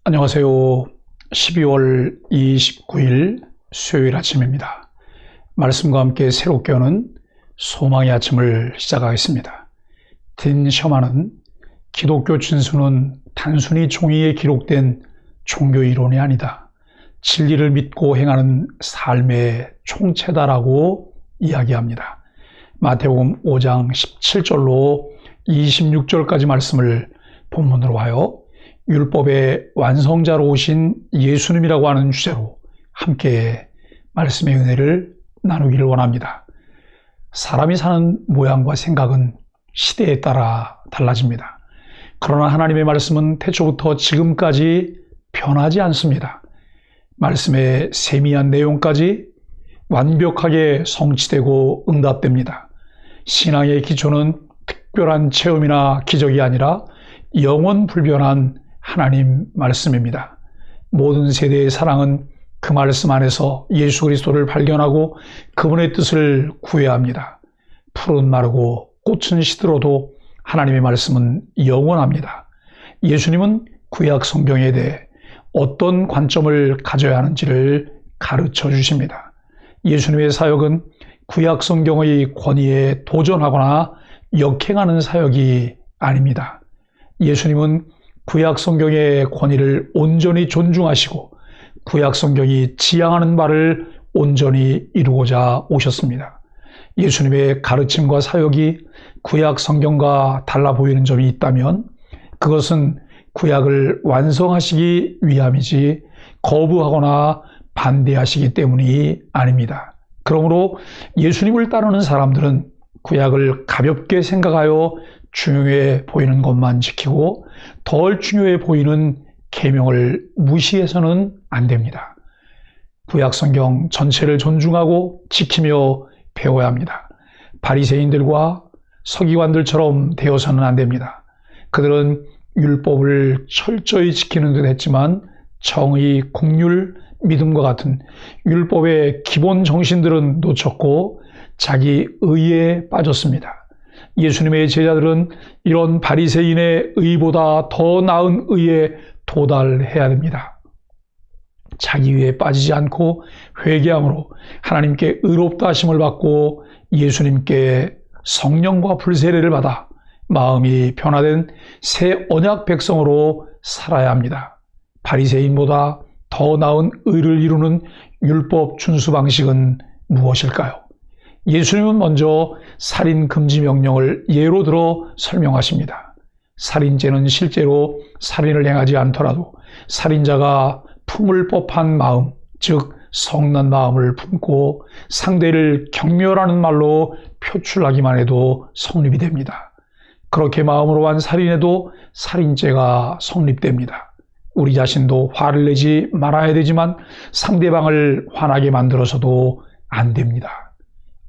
안녕하세요. 12월 29일 수요일 아침입니다. 말씀과 함께 새롭게 오는 소망의 아침을 시작하겠습니다. 딘 셔만은 기독교 진수는 단순히 종이에 기록된 종교 이론이 아니다. 진리를 믿고 행하는 삶의 총체다라고 이야기합니다. 마태복음 5장 17절로 26절까지 말씀을 본문으로 하여 율법의 완성자로 오신 예수님이라고 하는 주제로 함께 말씀의 은혜를 나누기를 원합니다. 사람이 사는 모양과 생각은 시대에 따라 달라집니다. 그러나 하나님의 말씀은 태초부터 지금까지 변하지 않습니다. 말씀의 세미한 내용까지 완벽하게 성취되고 응답됩니다. 신앙의 기초는 특별한 체험이나 기적이 아니라 영원 불변한 하나님 말씀입니다. 모든 세대의 사랑은 그 말씀 안에서 예수 그리스도를 발견하고 그분의 뜻을 구해야 합니다. 풀은 마르고 꽃은 시들어도 하나님의 말씀은 영원합니다. 예수님은 구약 성경에 대해 어떤 관점을 가져야 하는지를 가르쳐 주십니다. 예수님의 사역은 구약 성경의 권위에 도전하거나 역행하는 사역이 아닙니다. 예수님은 구약 성경의 권위를 온전히 존중하시고 구약 성경이 지향하는 바를 온전히 이루고자 오셨습니다. 예수님의 가르침과 사역이 구약 성경과 달라 보이는 점이 있다면 그것은 구약을 완성하시기 위함이지 거부하거나 반대하시기 때문이 아닙니다. 그러므로 예수님을 따르는 사람들은 구약을 가볍게 생각하여 중요해 보이는 것만 지키고 덜 중요해 보이는 계명을 무시해서는 안 됩니다. 구약 성경 전체를 존중하고 지키며 배워야 합니다. 바리새인들과 서기관들처럼 되어서는 안 됩니다. 그들은 율법을 철저히 지키는 듯 했지만 정의, 공률, 믿음과 같은 율법의 기본 정신들은 놓쳤고 자기 의에 빠졌습니다. 예수님의 제자들은 이런 바리새인의 의보다 더 나은 의에 도달해야 됩니다. 자기 의에 빠지지 않고 회개함으로 하나님께 의롭다 하심을 받고 예수님께 성령과 불세례를 받아 마음이 변화된 새 언약 백성으로 살아야 합니다. 바리새인보다 더 나은 의를 이루는 율법 준수 방식은 무엇일까요? 예수님은 먼저 살인 금지 명령을 예로 들어 설명하십니다. 살인죄는 실제로 살인을 행하지 않더라도 살인자가 품을 법한 마음, 즉 성난 마음을 품고 상대를 경멸하는 말로 표출하기만 해도 성립이 됩니다. 그렇게 마음으로 한 살인에도 살인죄가 성립됩니다. 우리 자신도 화를 내지 말아야 되지만 상대방을 화나게 만들어서도 안 됩니다.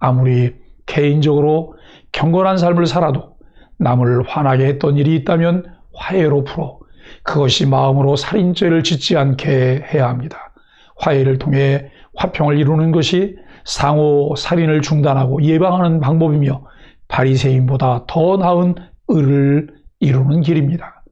아무리 개인적으로 경건한 삶을 살아도 남을 화나게 했던 일이 있다면 화해로 풀어 그것이 마음으로 살인죄를 짓지 않게 해야 합니다. 화해를 통해 화평을 이루는 것이 상호 살인을 중단하고 예방하는 방법이며 바리새인보다 더 나은 의를 이루는 길입니다.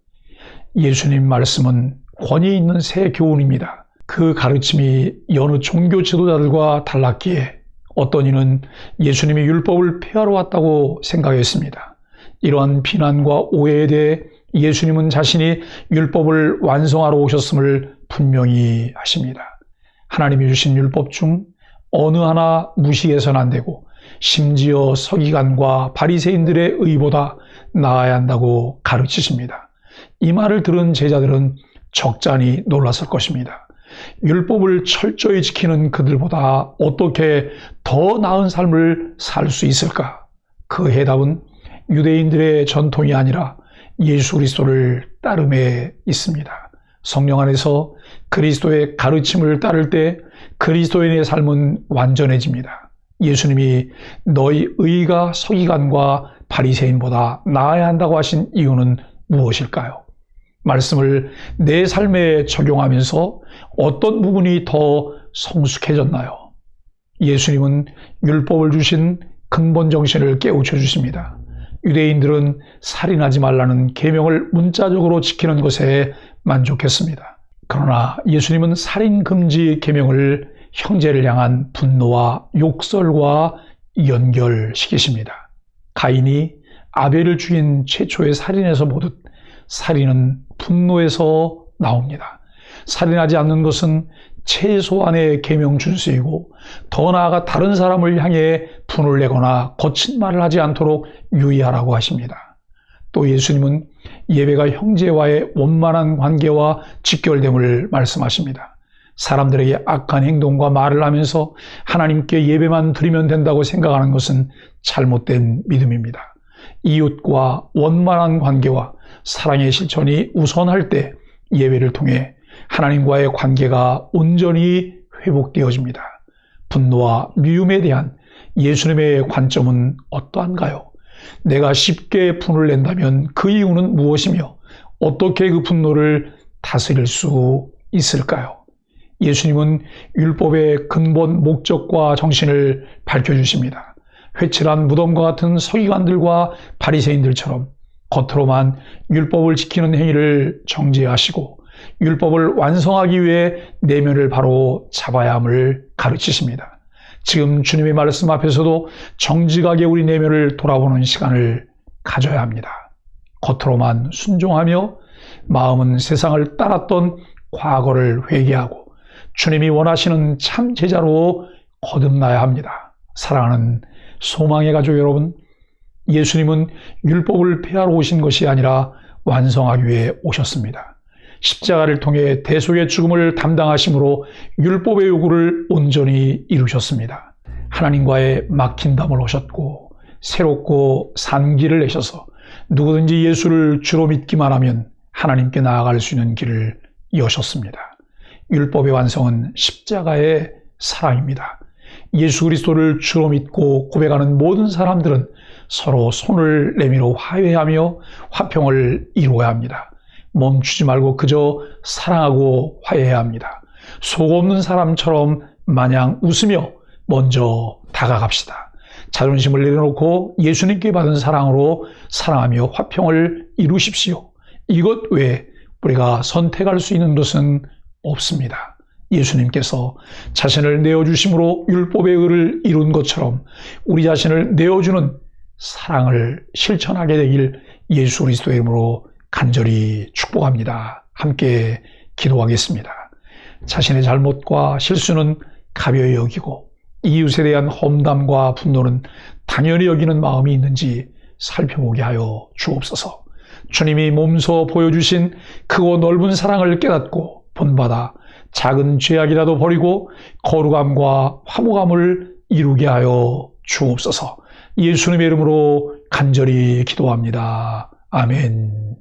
예수님 말씀은 권위 있는 새 교훈입니다. 그 가르침이 여느 종교 지도자들과 달랐기에 어떤 이는 예수님이 율법을 폐하러 왔다고 생각했습니다. 이러한 비난과 오해에 대해 예수님은 자신이 율법을 완성하러 오셨음을 분명히 하십니다. 하나님이 주신 율법 중 어느 하나 무시해서는 안 되고 심지어 서기관과 바리새인들의 의보다 나아야 한다고 가르치십니다. 이 말을 들은 제자들은 적잖이 놀랐을 것입니다. 율법을 철저히 지키는 그들보다 어떻게 더 나은 삶을 살 수 있을까? 그 해답은 유대인들의 전통이 아니라 예수 그리스도를 따름에 있습니다. 성령 안에서 그리스도의 가르침을 따를 때 그리스도인의 삶은 완전해집니다. 예수님이 너희 의가 서기관과 바리새인보다 나아야 한다고 하신 이유는 무엇일까요? 말씀을 내 삶에 적용하면서 어떤 부분이 더 성숙해졌나요? 예수님은 율법을 주신 근본 정신을 깨우쳐 주십니다. 유대인들은 살인하지 말라는 계명을 문자적으로 지키는 것에 만족했습니다. 그러나 예수님은 살인 금지 계명을 형제를 향한 분노와 욕설과 연결시키십니다. 가인이 아벨을 죽인 최초의 살인에서 보듯 살인은 분노에서 나옵니다. 살인하지 않는 것은 최소한의 계명 준수이고 더 나아가 다른 사람을 향해 분을 내거나 거친 말을 하지 않도록 유의하라고 하십니다. 또 예수님은 예배가 형제와의 원만한 관계와 직결됨을 말씀하십니다. 사람들에게 악한 행동과 말을 하면서 하나님께 예배만 드리면 된다고 생각하는 것은 잘못된 믿음입니다. 이웃과 원만한 관계와 사랑의 실천이 우선할 때 예배를 통해 하나님과의 관계가 온전히 회복되어집니다. 분노와 미움에 대한 예수님의 관점은 어떠한가요? 내가 쉽게 분을 낸다면 그 이유는 무엇이며 어떻게 그 분노를 다스릴 수 있을까요? 예수님은 율법의 근본 목적과 정신을 밝혀주십니다. 회칠한 무덤과 같은 서기관들과 바리새인들처럼 겉으로만 율법을 지키는 행위를 정죄하시고 율법을 완성하기 위해 내면을 바로 잡아야 함을 가르치십니다. 지금 주님의 말씀 앞에서도 정직하게 우리 내면을 돌아보는 시간을 가져야 합니다. 겉으로만 순종하며 마음은 세상을 따랐던 과거를 회개하고 주님이 원하시는 참 제자로 거듭나야 합니다. 사랑하는 소망의 가족 여러분, 예수님은 율법을 폐하러 오신 것이 아니라 완성하기 위해 오셨습니다. 십자가를 통해 대속의 죽음을 담당하심으로 율법의 요구를 온전히 이루셨습니다. 하나님과의 막힌 담을 오셨고 새롭고 산 길을 내셔서 누구든지 예수를 주로 믿기만 하면 하나님께 나아갈 수 있는 길을 여셨습니다. 율법의 완성은 십자가의 사랑입니다. 예수 그리스도를 주로 믿고 고백하는 모든 사람들은 서로 손을 내밀어 화해하며 화평을 이루어야 합니다. 멈추지 말고 그저 사랑하고 화해해야 합니다. 속 없는 사람처럼 마냥 웃으며 먼저 다가갑시다. 자존심을 내려놓고 예수님께 받은 사랑으로 사랑하며 화평을 이루십시오. 이것 외에 우리가 선택할 수 있는 것은 없습니다. 예수님께서 자신을 내어주심으로 율법의 의를 이룬 것처럼 우리 자신을 내어주는 사랑을 실천하게 되길 예수 그리스도의 이름으로 간절히 축복합니다. 함께 기도하겠습니다. 자신의 잘못과 실수는 가벼이 여기고 이웃에 대한 험담과 분노는 당연히 여기는 마음이 있는지 살펴보게 하여 주옵소서. 주님이 몸소 보여주신 크고 넓은 사랑을 깨닫고 본받아 작은 죄악이라도 버리고 거룩함과 화목함을 이루게 하여 주옵소서. 예수님의 이름으로 간절히 기도합니다. 아멘.